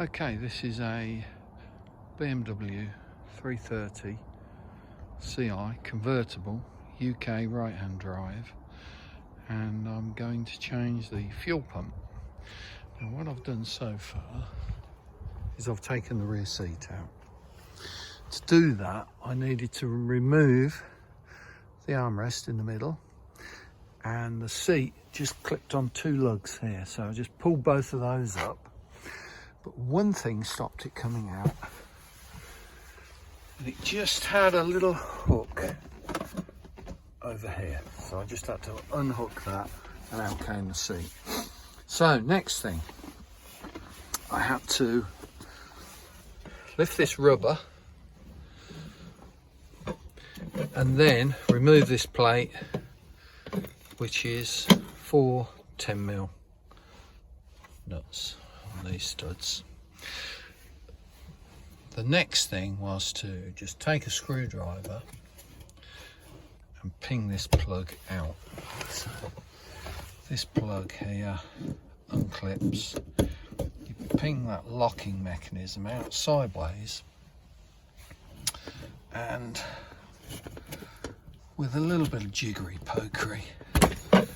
Okay, this is a BMW 330 Ci convertible, UK right-hand drive, and I'm going to change the fuel pump. Now what I've done so far is I've taken the rear seat out. To do that, I needed to remove the armrest in the middle, and the seat just clipped on two lugs here, so I just pulled both of those up. But one thing stopped it coming out, and it just had a little hook over here, so I just had to unhook that, and out came the seat. So next thing, I had to lift this rubber and then remove this plate, which is 4 10mm nuts on these studs. The next thing was to just take a screwdriver and ping this plug out. So this plug here unclips. You ping that locking mechanism out sideways, and with a little bit of jiggery pokery, the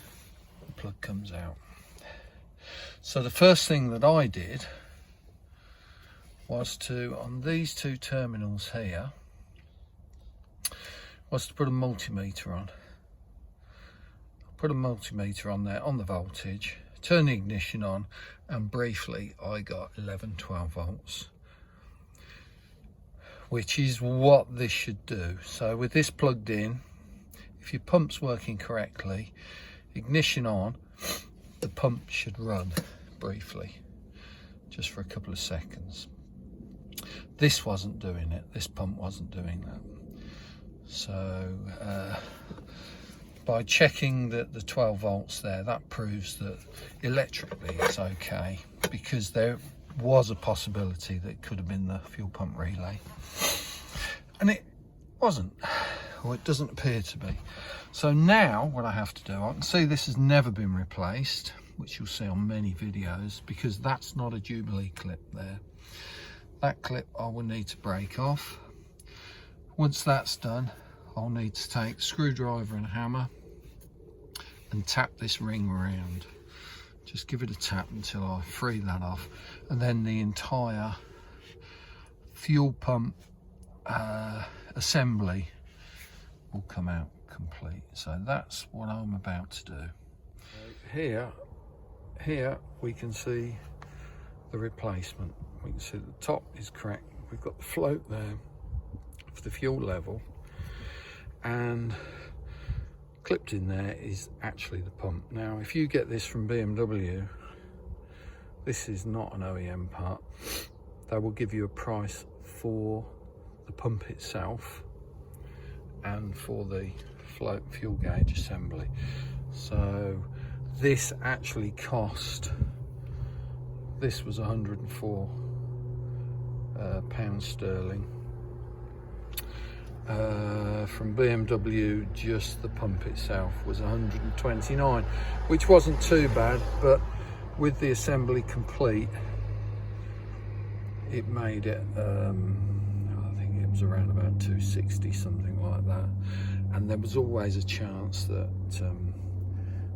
plug comes out. So the first thing that I did was to, on these two terminals here, was to put a multimeter on. I put a multimeter on there on the voltage, turn the ignition on, and briefly I got 11-12 volts, which is what this should do. So with this plugged in, if your pump's working correctly, ignition on, the pump should run briefly, just for a couple of seconds. This wasn't doing it, this pump wasn't doing that. So by checking the 12 volts there, that proves that electrically it's okay, because there was a possibility that it could have been the fuel pump relay, and it wasn't, or it doesn't appear to be. So now what I have to do, I can see this has never been replaced, which you'll see on many videos, because that's not a Jubilee clip there. That clip I will need to break off. Once that's done, I'll need to take the screwdriver and hammer and tap this ring around. Just give it a tap until I free that off, and then the entire fuel pump assembly will come out complete. So that's what I'm about to do. Here we can see the replacement. We can see the top is correct. We've got the float there for the fuel level, and clipped in there is actually the pump. Now if you get this from BMW, this is not an OEM part. They will give you a price for the pump itself and for the float fuel gauge assembly. So this actually cost, this was 104 pounds sterling. From BMW, just the pump itself was 129, which wasn't too bad, but with the assembly complete, it made it, I think it was around about 260, something like that. And there was always a chance that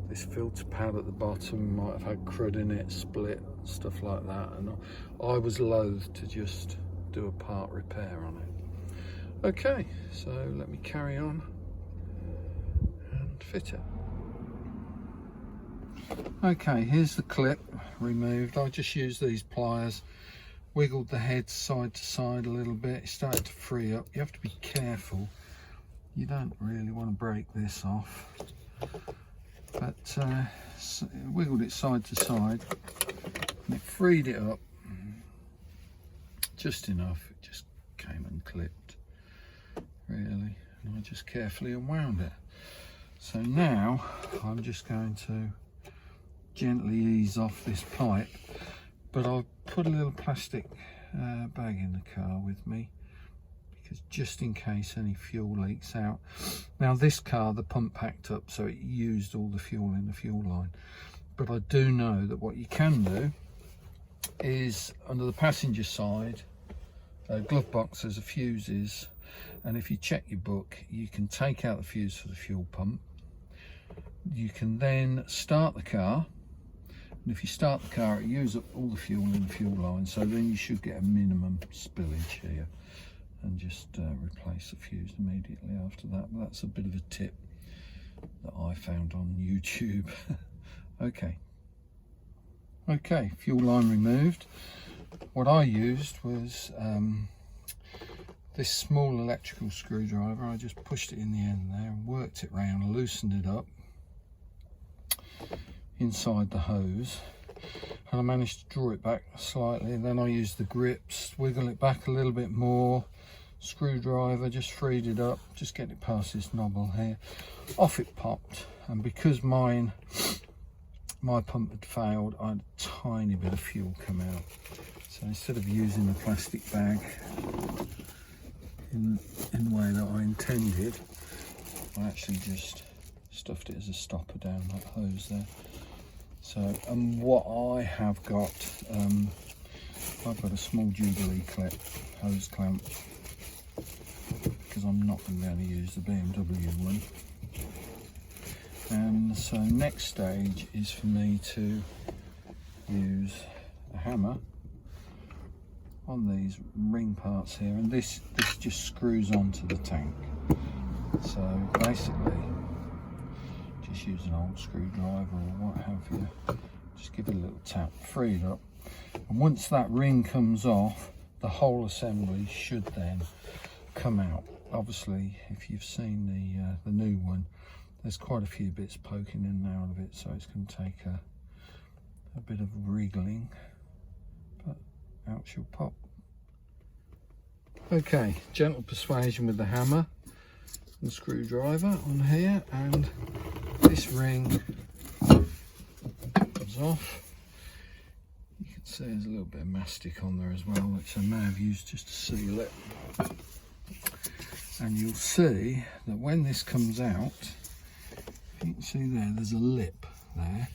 this filter pad at the bottom might have had crud in it, split, stuff like that, and I was loath to just do a part repair on it. Okay, so let me carry on and fit it. Okay, here's the clip removed. I just used these pliers, wiggled the head side to side a little bit. It started to free up. You have to be careful. You don't really want to break this off, but wiggled it side to side, and it freed it up just enough. It just came unclipped, really, and I just carefully unwound it. So now I'm just going to gently ease off this pipe, but I've put a little plastic bag in the car with me, because just in case any fuel leaks out. Now this car, the pump packed up, so it used all the fuel in the fuel line, but I do know that what you can do is under the passenger side glove box. There's a fuses, and if you check your book, you can take out the fuse for the fuel pump. You can then start the car, and if you start the car, it uses up all the fuel in the fuel line, so then you should get a minimum spillage here, and just replace the fuse immediately after that. But that's a bit of a tip that I found on YouTube. Okay, fuel line removed. What I used was this small electrical screwdriver. I just pushed it in the end there and worked it round, loosened it up inside the hose, and I managed to draw it back slightly, and then I used the grips, wiggle it back a little bit more, screwdriver, just freed it up, just get it past this knobble here. Off it popped, and because my pump had failed, I had a tiny bit of fuel come out. So instead of using the plastic bag in the way that I intended, I actually just stuffed it as a stopper down that hose there. So, and what I have got, I've got a small Jubilee clip, hose clamp, because I'm not going to be able to use the BMW one. And so next stage is for me to use a hammer on these ring parts here, and this just screws onto the tank. So basically just use an old screwdriver or what have you, just give it a little tap, free it up, and once that ring comes off, the whole assembly should then come out. Obviously, if you've seen the new one, there's quite a few bits poking in and out of it, so it's going to take a bit of wriggling, but out she'll pop. Okay, gentle persuasion with the hammer and screwdriver on here, and this ring comes off. You can see there's a little bit of mastic on there as well, which I may have used just to seal it. And you'll see that when this comes out, you can see there's a lip there.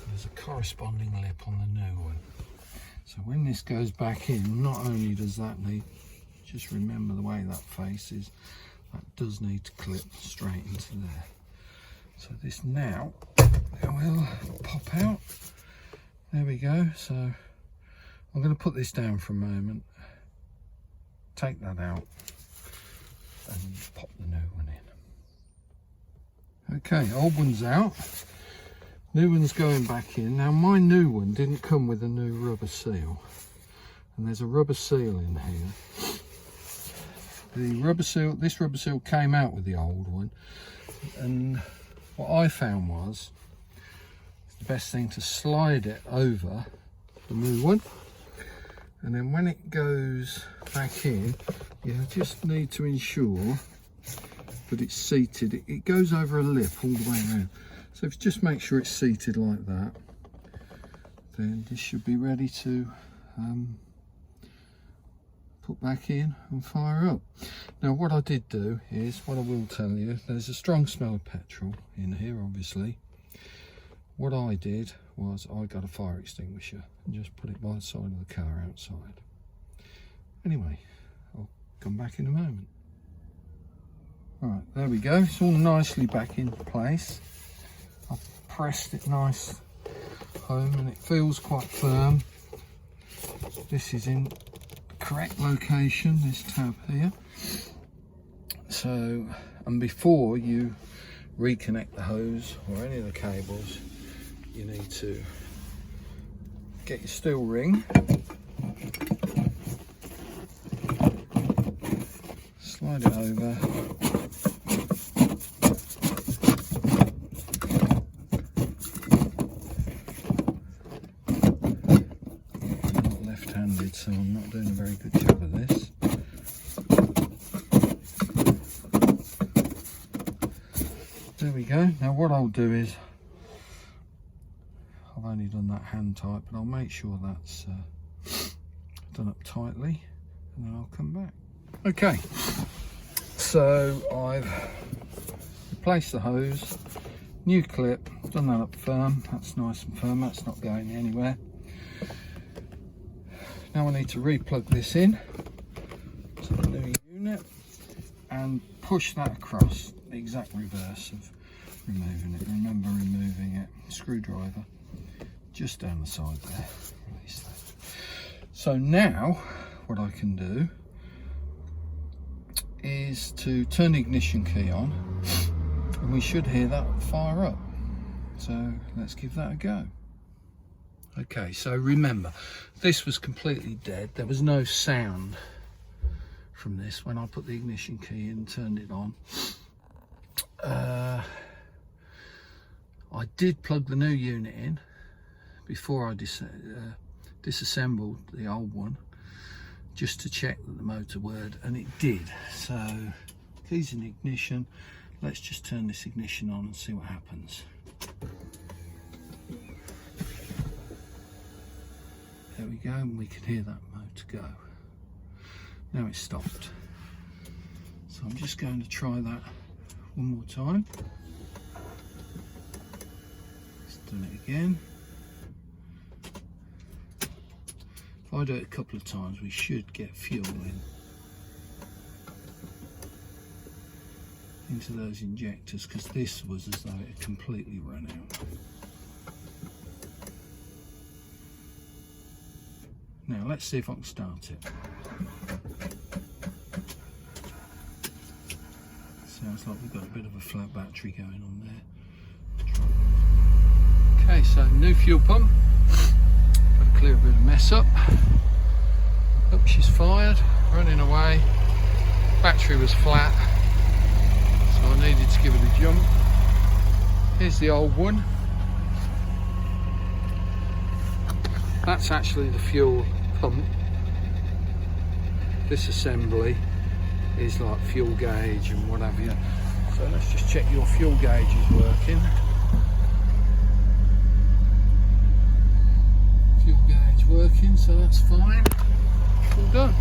There's a corresponding lip on the new one. So when this goes back in, not only does that need, just remember the way that face is, that does need to clip straight into there. So this now will pop out. There we go. So I'm going to put this down for a moment, take that out, and pop the new one in. Okay, old one's out, new one's going back in. Now my new one didn't come with a new rubber seal, and there's a rubber seal in here. The rubber seal, this rubber seal came out with the old one, and what I found was the best thing to slide it over the new one, and then when it goes back in, you just need to ensure that it's seated. It goes over a lip all the way around, so if you just make sure it's seated like that, then this should be ready to put back in and fire up. Now what I did do is, what I will tell you, there's a strong smell of petrol in here obviously. What I did was I got a fire extinguisher and just put it by the side of the car outside. Anyway, I'll come back in a moment. Alright, there we go, it's all nicely back in place. I've pressed it nice home and it feels quite firm. This is in correct location, this tab here. So, and before you reconnect the hose or any of the cables, you need to get your steel ring, slide it over, I'm not left-handed, so I'm not doing a very good job of this. There we go. Now what I'll do is, I've only done that hand tight, but I'll make sure that's done up tightly, and then I'll come back. Okay, so I've replaced the hose, new clip, done that up firm, that's nice and firm, that's not going anywhere. Now I need to re-plug this in to the new unit and push that across, the exact reverse of removing it. Remember removing it, screwdriver, just down the side there. Release that. So now what I can do is to turn the ignition key on, and we should hear that fire up. So let's give that a go. Okay, so remember, this was completely dead. There was no sound from this when I put the ignition key in and turned it on. I did plug the new unit in before I disassembled the old one, just to check that the motor worked, and it did. So keys in ignition. Let's just turn this ignition on and see what happens. There we go, and we can hear that motor go. Now it's stopped. So I'm just going to try that one more time. Let's do it again. If I do it a couple of times, we should get fuel into those injectors, because this was as though it had completely run out. Now let's see if I can start it. Sounds like we've got a bit of a flat battery going on there. Okay, so new fuel pump. Got to clear a bit of mess up. Oh, she's fired, running away. Battery was flat, so I needed to give it a jump. Here's the old one. That's actually the fuel pump. This assembly is like fuel gauge and what have you. So let's just check your fuel gauge is working. Fuel gauge working, so that's fine. All done.